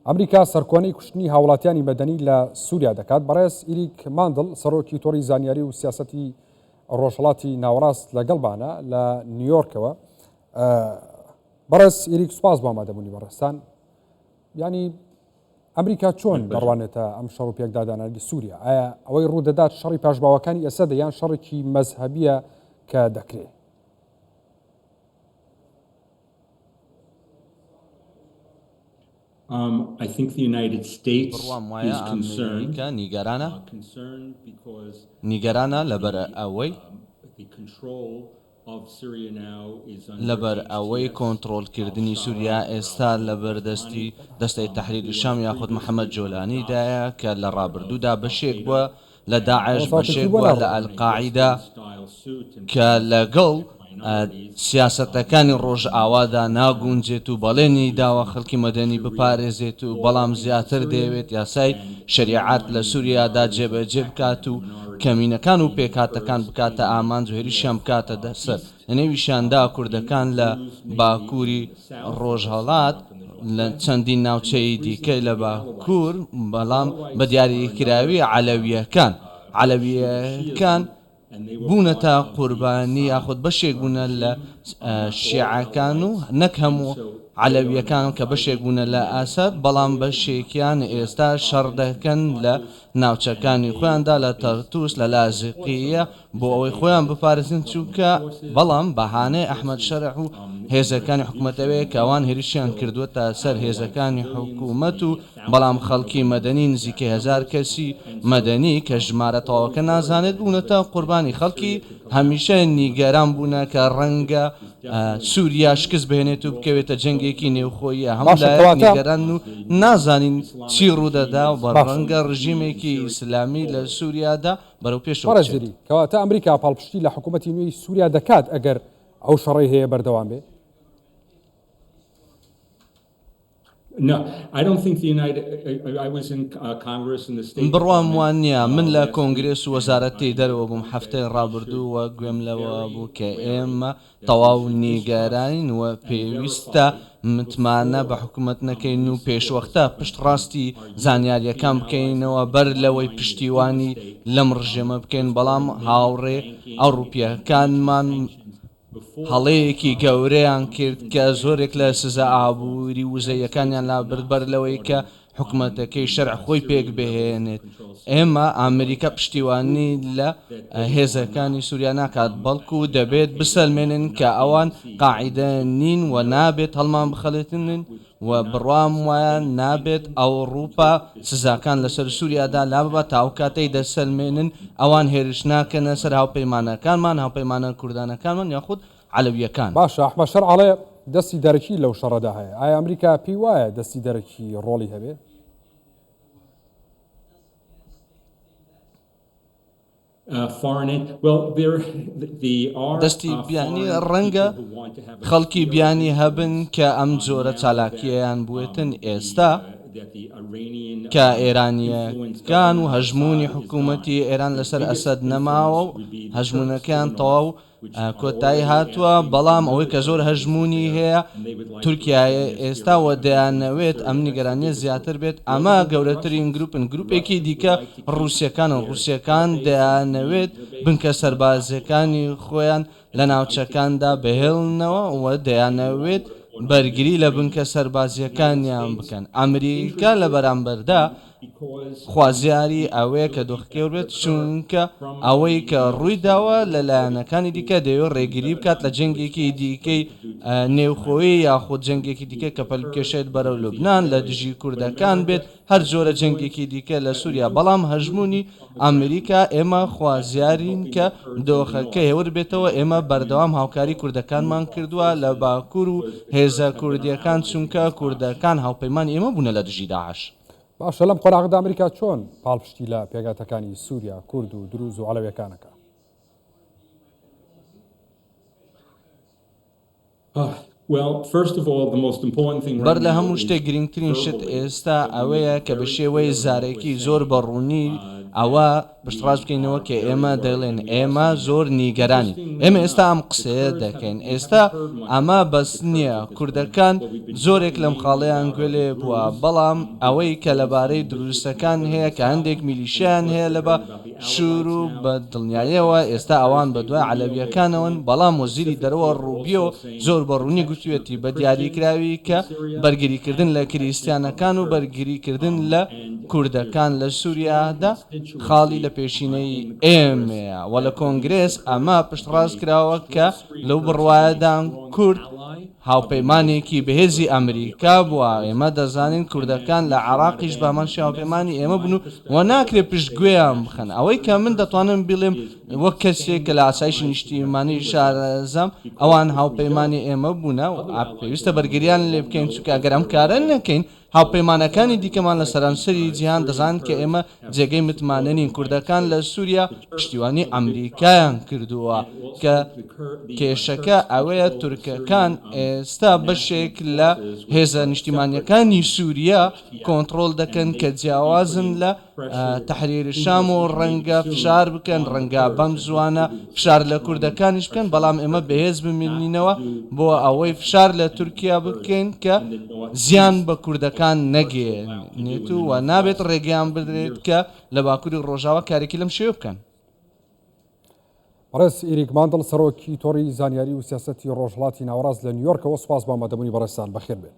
ئەمریکا سەرکۆنەی کوشتنی هاوڵاتیانی مەدەنی لە سووریا دەکات. بەڕێز ئیریک ماندڵ سەرۆکی تۆڕی زانیاری و سیاسەتی ڕۆژهەڵاتی ناوەڕاست لەگەڵبانە لە نیویۆرکەوە. بەڕێز ئیریک سوپاس بۆ ئامادەبوونی بەڕێستان. ینی ئەمریکا چۆن دەڕوانێتە ئەم شەڕ و پێکدادانانی سووریا؟ ئایا ئەوەی ڕوودەدات شەڕی پاشباوەکانی ئەسەدە یان شەڕێکی مەزهەبیە کە دەکرێت؟ I think the United States is concerned نیگەرانە لەبەر ئەوەی کۆنتڕۆڵکردنی سووریا ئێستا لە بەردەستی دەستەی تەحریری شام یاخود محەممەد جۆلانیدایە کە لە ڕابردوودا بەشێک بووە لە داعش، بەشێک بووە لە ئەلقاعیدا کە لەگەڵ سیاسەتەکانی ڕۆژ ئاوادا ناگونجێت و بەڵێنی داوە خەڵکی مەدەنی بپارێزێت و بەڵام زیاتر دەیەوێت یاسای شریعەت لە سووریادا جێبەجێ بکات و کەمینەکان و پێکاتەکان بکاتە ئامان و هێریشیان بکاتە دەسەر. لەنێویشاندا کوردەکان لە باکووری ڕۆژهەڵات لە چەندین ناوچەی دیکەی لە باکوور، بەڵام بە دیاریکراوی عەلەویەکان بوونەتە قوربانی یاخود بەشێک بوونە لە شیعەکان و نەک هەموو عەلەویەکان کە بەشێک بوونە لە ئاساد، بەڵام بەشێکیان ئێستا شەڕ دەکەن لە ناوچەکانی خۆیاندا لە تەرتوس لە لازقیە بۆ ئەوەی خۆیان بپارێزن، چونکە بەڵام بەهانەی ئەحمەد شەرع و هێزەکانی حکوومەتەوەیە کە ئەوان هێرشیان کردووەتە سەر هێزەکانی حکوومەت و بەڵام خەڵکی مەدەنی نزیکەی 1000 کەسی مەدەنی کە ژمارە تەواوەکە نازانێت بوونەتە قوربانی. خەڵکی هەمیشە نیگەران بوونە کە ڕەنگە سووریا شکست بهێنێت و بکەوێتە جەنگێکی نێوخۆیە. هەموو نیگەران و نازانین چی ڕوودەدا و بە ڕەنگە ڕژیمێکی ئیسلامی لە سووریادا بەرەو پێشەوە بچێت. کەواتە ئەمریکا پاڵپشتی لە حکوومەتی نوێی سووریا دەکات ئەگەر ئەو شەڕی هەیە بەردەوام بێ؟ بڕوام وان نییە. من لە کۆنگرێس و وەزارەتی دەرەوە بووم هەفتەی ڕابردووە، گوێم لەوە بوو کە ئێمە تەواو نیگەرانین و پێویستە متمانە بە حکوومەت نەکەین و پێشوەختە پشت ڕاستی زانیاریەکان بکەینەوە بەر لەوەی پشتیوانی لەم ڕژێمە بکەین. بەڵام هاوڕێ ئەوروپیەکانمان هەڵەیەکی گەورەیان کرد کە زۆرێک لە سزا ئابووری وزەیەکانیان لا بردبەر لەوەی کە حکوومەتەکەی شەرع خۆی پێک بهێنێت. ئێمە ئەمریکا پشتیوانی لە هێزەکانی سووریا ناکات، بەڵکو دەبێت بسەلمێنن کە ئەوان قاعیدە نین و نابێت هەڵمان بخەڵێتن و بڕوام وایە نابێت ئەوروپا سزاکان لەسەر سووریادا لا ببات تا ئەو کاتەی دەسەلمێنن ئەوان هێرش ناکەنە سەر هاوپەیمانەکانمان، هاوپەیمانە کوردانەکانمان یاخود عەلەویەکان. باشە، ئەحمەد شەرعەڵێ دەستی دەرەکی لەو شەڕەدا هەیە. ئایا ئەمریکا پێی وایە دەستی دەرەکی ڕۆڵی هەبێ؟ دەستی بیانی ڕەنگە خەڵکی بیانی هەبن کە ئەم جۆرە چالاکیەیان بوێتن ئێستا کە ئێرانیەکان و هەژمونی حکوومەتی ئێران لەسەر ئەسەد نەماوە و هەژمونەکان تەواو کۆتایی هاتووە. بەڵام ئەوەی کە زۆر هەژمونی هەیە تورکیایە ئێستا و دەیانەوێت ئەم نیگەرانیە زیاتر بێت. ئەمە گەورەترین گروپێکی دیکە ڕووسیەکان دەیانەوێت بنکە سەربازەکانی خۆیان لە ناوچەکاندا بهێڵنەوە و دەیانەوێت بەرگری لە بنکە سەربازیەکانیان بکەن. ئەمریکا لە بەرامبەردا خوازیاری ئەوەیە کە دۆخەکەی بێت، چونکە ئەوەی کە ڕووی داوە لەلایەنەکانی دیکە دەیەوێت ڕێگیری بکات لە جەنگێکی دیکەی نێوخۆیی یاخود جەنگێکی دیکە کە پەلکێشێت بەرەو لوبنان لە دژی کوردەکان بێت، هەر جۆرە جەنگێکی دیکە لە سووریا. بەڵام هەژمونی ئەمریکا ئێمە خوازیارین کە دۆخەکە هێور بێتەوە. ئێمە بەردەوام هاوکاری کوردەکانمان کردووە لە باکوور و هێزە کوردیەکان، چونکە کوردەکان هاوپەیمان ئێمە بوونە لە دژی داعش. باشە، لەم قۆناغدا ئەمریکا چۆن پاڵپشتی لە پێگاتەکانی سووریا، کورد و دروز و عەلەویەکانەکە؟ بەر لە هەموو شتێک گرنگترین شت ئێستا ئەوەیە کە بە شێوەی زارێکی زۆر بەڕوونی ئەوە پشتڕاست بکەینەوە کە ئێمە دەڵێن ئێمە زۆر نیگەرانی ئێمە ئێستا ئەم قسەیە دەکەین ئێستا ئەمە بەس نییە کوردەکان زۆرێک لەم خاڵەیان گوێ لێ بووە بەڵام ئەوەی کە لەبارەی دروستەکان هەیە کە هەندێک میلیشیان هەیە لە بە شور و بە دڵنیاییەوە ئێستا ئەوان بە دوای عەلەویەکانەوەن بەڵام وەزیری دەرەوە ڕوبیۆ زۆر بەڕوونی گوتوێتی بە دیاریکراوی کە بەرگریکردن لە کریستیانەکان و بەرگریکردن لە کوردەکان لە سووریادا خاڵی لە پێشینەی ئێمەیە و لە کۆنگرێس ئەمە پشتڕاست کراوە کە لەو بڕوایەدان کورد هاوپەیمانێکی بەهێزی ئەمریکا بووە ئێمە دەزانین کوردەکان لە عێراقیش بامان هاوپەیمانی ئێمە بوون و ناکرێت پشتگوێیان بخەن ئەوەی کە من دەتوانم بڵێم وەک کەسێک کە لە ئاسایشی نیشتیمانی شارەزەم ئەوان هاوپەیمانی ئێمە بوونە و پێویستە بەرگریان لێ بکەین چونکە ئەگەر ئەم کارە نەکەین هاوپەیمانەکانی دیکەمان لە سەرانسەری جیهان دەزان کە ئێمە جێگەی متمانەنین کوردەکان لە سووریا پشتیوانی ئەمریکایان کردووە کە کێشەکە ئەوەیە تورکەکان ئێستا بەشێک لە هێزە نیشتیمانیەکانی سووریا کۆنتڕۆل دەکەن کە جیاوازن لە تەحریری شام و ڕەنگە فشار بکەن ڕەنگە بەم زوانە فشار لە کوردەکانیش بکەن بەڵام ئێمە بەهێز بمێنینەوە بۆ ئەوەی فشار لە تورکیا بکەین کە زیان بە کوردەکان نەگەێنێت و نابێت ڕێگەیان بدرێت کە لە باکووری ڕۆژاوە کارێکی لەم شێوە بکەن. بەڕێز ئیریک ماندڵ سەرۆکی تۆڕی زانیاری و سیاسەتی ڕۆژهەڵاتی ناوەڕاست لە نیویۆرکەوە سوپاس بە ئامادەبوونی بەڕێستان بەخێر بێت.